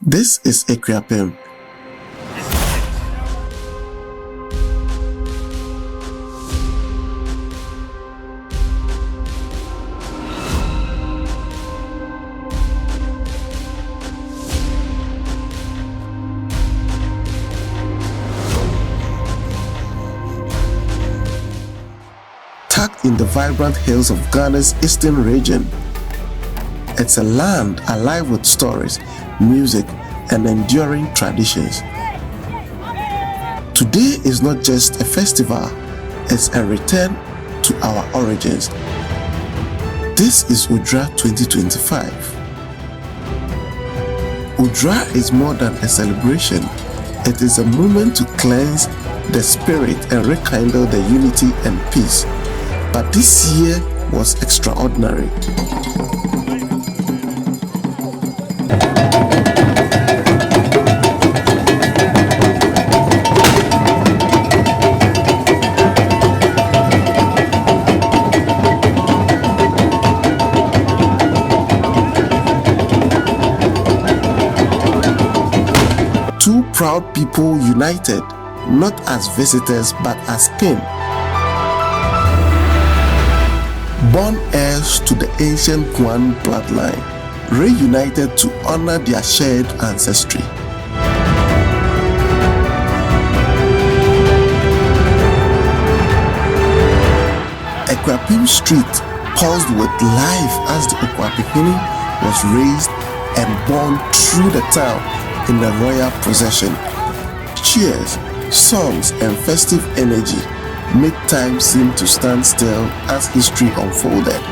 This is Akuapim. Tucked in the vibrant hills of Ghana's eastern region, it's a land alive with stories, music, and enduring traditions. Today is not just a festival, it's a return to our origins. This is Odwira 2025. Odwira is more than a celebration. It is a moment to cleanse the spirit and rekindle the unity and peace. But this year was extraordinary. Two proud people united, not as visitors but as kin. Born heirs to the ancient Guan bloodline, reunited to honor their shared ancestry. Akuapim Street pulsed with life as the Akuapim was raised and born through the town in the royal procession. Cheers, songs, and festive energy made time seem to stand still as history unfolded.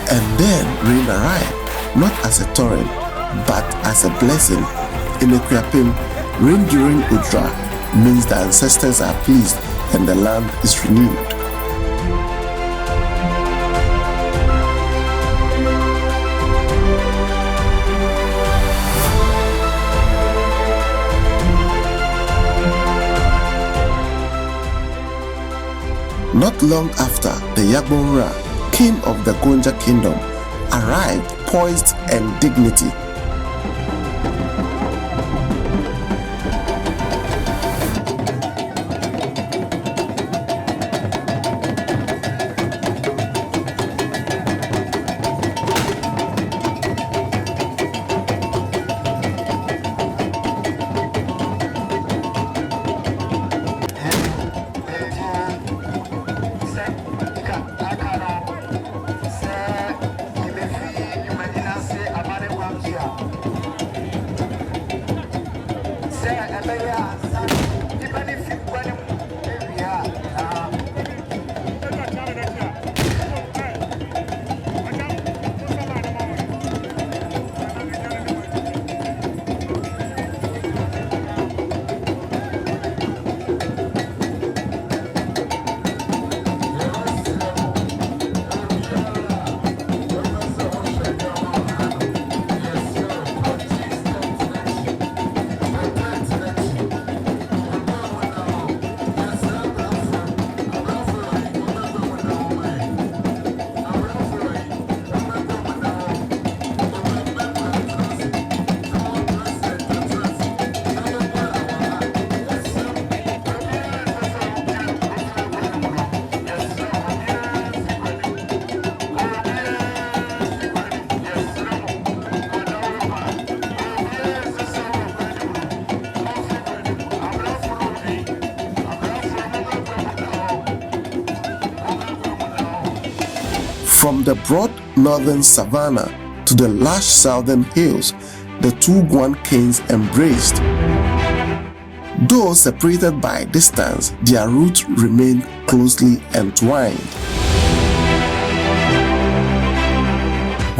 And then rain arrived, not as a torrent, but as a blessing. In Akuapim, rain during Odwira means the ancestors are pleased and the land is renewed. Not long after, the Yagbonra, king of the Gonja kingdom, arrived poised and dignity. From the broad northern savanna to the lush southern hills, the two Guan kings embraced. Though separated by distance, their roots remained closely entwined.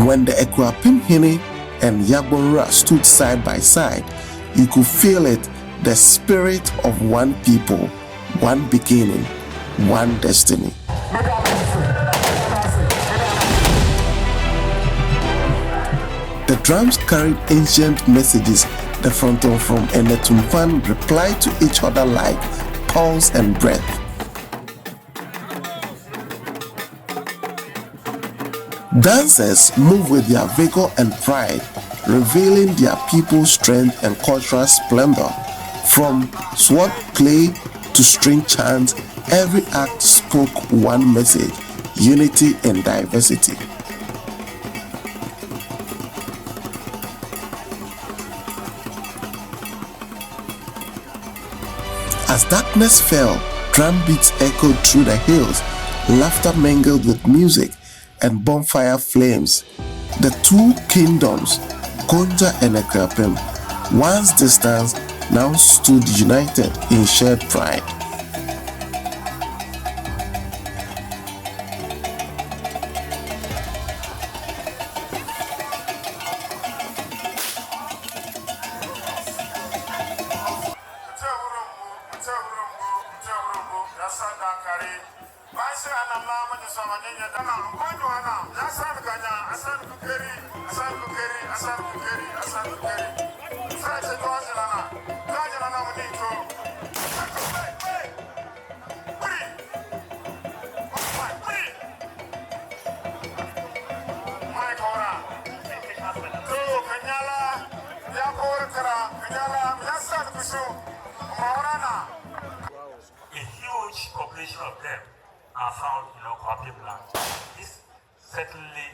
When the Akuapim and Yabonra stood side by side, you could feel it, the spirit of one people, one beginning, one destiny. The drums carried ancient messages. The fronton from and the tumpan replied to each other like pulse and breath. Dancers move with their vigor and pride, revealing their people's strength and cultural splendor. From sword play to string chants, every act spoke one message: unity and diversity. As darkness fell, drum beats echoed through the hills, laughter mingled with music, and bonfire flames. The two kingdoms, Gonja and Akuapem, once distant, now stood united in shared pride. A huge population of them are found in Akuapim land. This certainly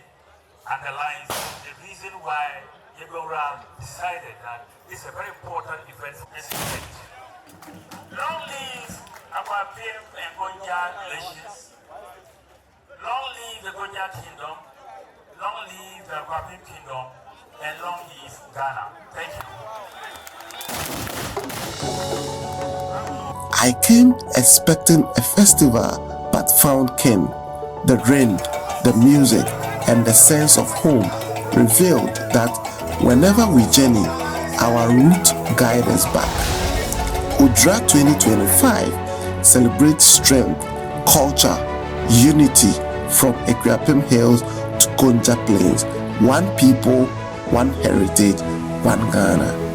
underlines the reason why Odwira decided that it's a very important event for this event. Long live Akuapim and Gonja relations. Long live the Gonja kingdom. Long live the Akuapim kingdom. And long live Ghana. Thank you. I came expecting a festival, but found kin. The rain, the music, and the sense of home revealed that whenever we journey, our route guides us back. Odwira 2025 celebrates strength, culture, unity from Akuapim Hills to Gonja Plains. One people, one heritage, one Ghana.